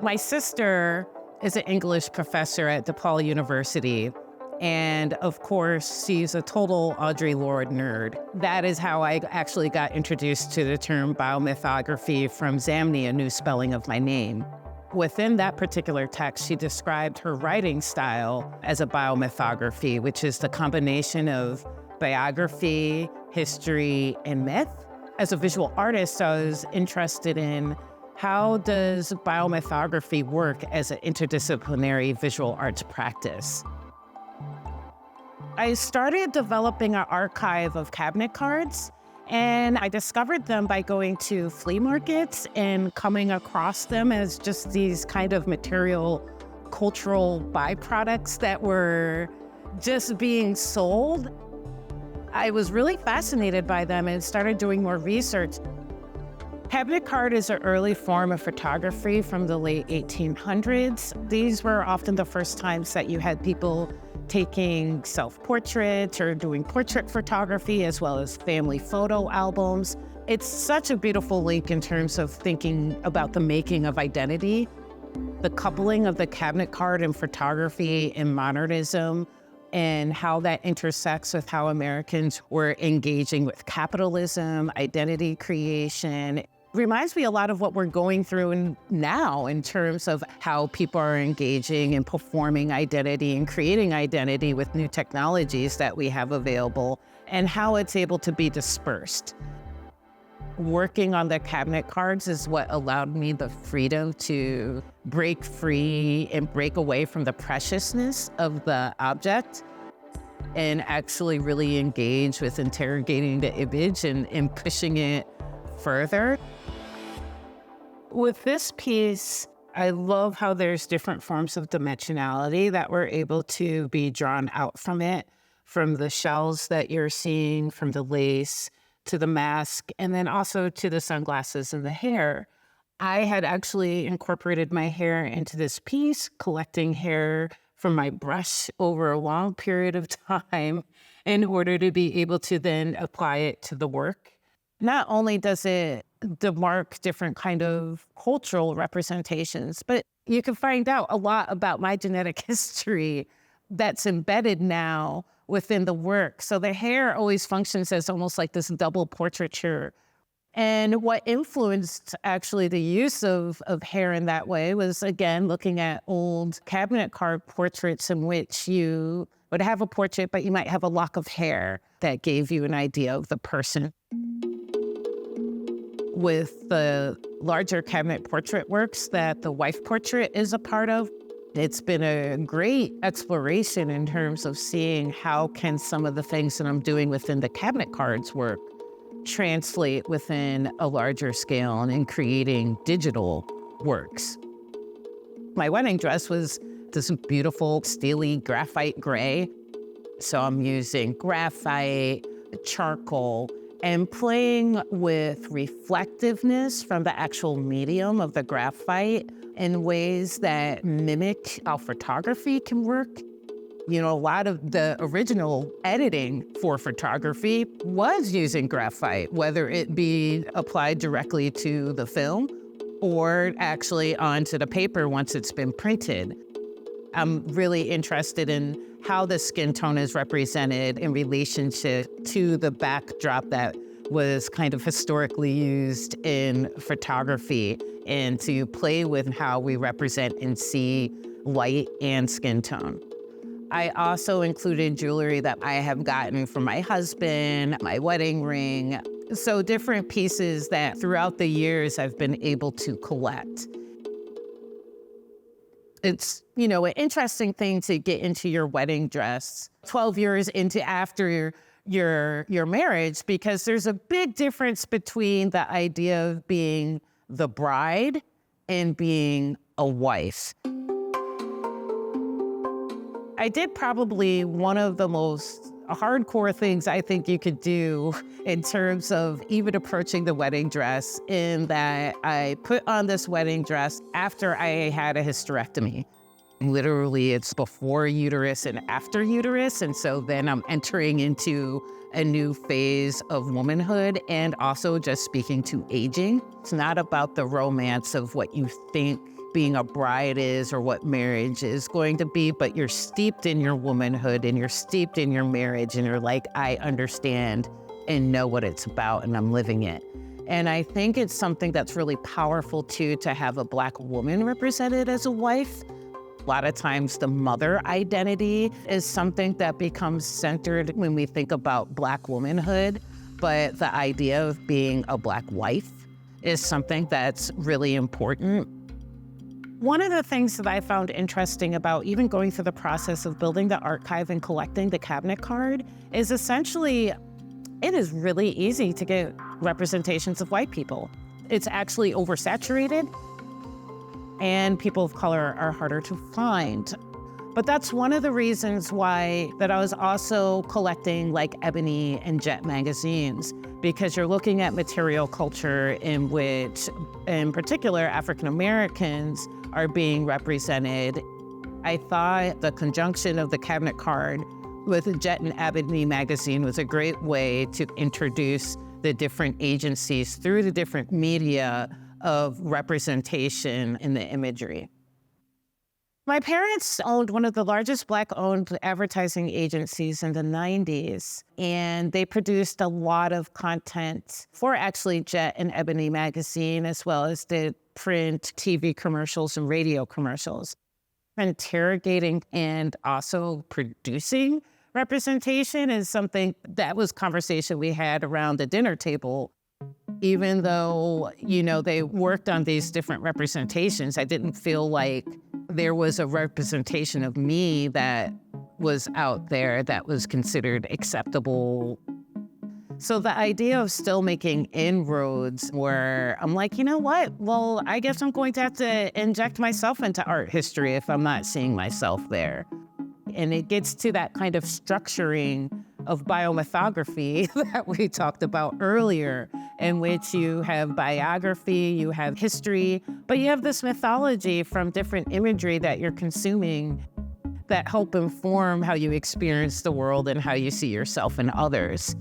My sister is an English professor at DePaul University. And of course, she's a total Audre Lorde nerd. That is how I actually got introduced to the term biomythography from Zamni, a new spelling of my name. Within that particular text, she described her writing style as a biomythography, which is the combination of biography, history, and myth. As a visual artist, I was interested in how does biomythography work as an interdisciplinary visual arts practice. I started developing an archive of cabinet cards, and I discovered them by going to flea markets and coming across them as just these kind of material, cultural byproducts that were just being sold. I was really fascinated by them and started doing more research. Cabinet card is an early form of photography from the late 1800s. These were often the first times that you had people taking self-portraits or doing portrait photography, as well as family photo albums. It's such a beautiful link in terms of thinking about the making of identity, the coupling of the cabinet card and photography and modernism, and how that intersects with how Americans were engaging with capitalism, identity creation. Reminds me a lot of what we're going through now in terms of how people are engaging and performing identity and creating identity with new technologies that we have available, and how it's able to be dispersed. Working on the cabinet cards is what allowed me the freedom to break free and break away from the preciousness of the object and actually really engage with interrogating the image and pushing it further. With this piece, I love how there's different forms of dimensionality that were able to be drawn out from it, from the shells that you're seeing, from the lace to the mask, and then also to the sunglasses and the hair. I had actually incorporated my hair into this piece, collecting hair from my brush over a long period of time in order to be able to then apply it to the work. Not only does it demark different kind of cultural representations, but you can find out a lot about my genetic history that's embedded now within the work. So the hair always functions as almost like this double portraiture. And what influenced actually the use of hair in that way was, again, looking at old cabinet card portraits in which you would have a portrait, but you might have a lock of hair that gave you an idea of the person. With the larger cabinet portrait works that the wife portrait is a part of, it's been a great exploration in terms of seeing how can some of the things that I'm doing within the cabinet cards work translate within a larger scale and in creating digital works. My wedding dress was this beautiful steely graphite gray. So I'm using graphite, charcoal, and playing with reflectiveness from the actual medium of the graphite in ways that mimic how photography can work. You know, a lot of the original editing for photography was using graphite, whether it be applied directly to the film or actually onto the paper once it's been printed. I'm really interested in how the skin tone is represented in relationship to the backdrop that was kind of historically used in photography, and to play with how we represent and see light and skin tone. I also included jewelry that I have gotten from my husband, my wedding ring. So different pieces that throughout the years I've been able to collect. It's, you know, an interesting thing to get into your wedding dress 12 years into after your marriage, because there's a big difference between the idea of being the bride and being a wife. I did probably one of the most hardcore things I think you could do in terms of even approaching the wedding dress, in that I put on this wedding dress after I had a hysterectomy. Literally, it's before uterus and after uterus. And so then I'm entering into a new phase of womanhood, and also just speaking to aging. It's not about the romance of what you think being a bride is or what marriage is going to be, but you're steeped in your womanhood and you're steeped in your marriage and you're like, I understand and know what it's about and I'm living it. And I think it's something that's really powerful too, to have a Black woman represented as a wife. A lot of times the mother identity is something that becomes centered when we think about Black womanhood, but the idea of being a Black wife is something that's really important. One of the things that I found interesting about even going through the process of building the archive and collecting the cabinet card is essentially, it is really easy to get representations of white people. It's actually oversaturated, and people of color are harder to find. But that's one of the reasons why that I was also collecting like Ebony and Jet magazines, because you're looking at material culture in which, in particular, African Americans are being represented. I thought the conjunction of the cabinet card with Jet and Ebony magazine was a great way to introduce the different agencies through the different media of representation in the imagery. My parents owned one of the largest Black-owned advertising agencies in the 90s, and they produced a lot of content for actually Jet and Ebony magazine, as well as did print, TV commercials, and radio commercials. Interrogating and also producing representation is something that was conversation we had around the dinner table. Even though, they worked on these different representations, I didn't feel like there was a representation of me that was out there that was considered acceptable. So the idea of still making inroads where I'm like, you know what? Well, I guess I'm going to have to inject myself into art history if I'm not seeing myself there. And it gets to that kind of structuring of biomythography that we talked about earlier, in which you have biography, you have history, but you have this mythology from different imagery that you're consuming that help inform how you experience the world and how you see yourself and others.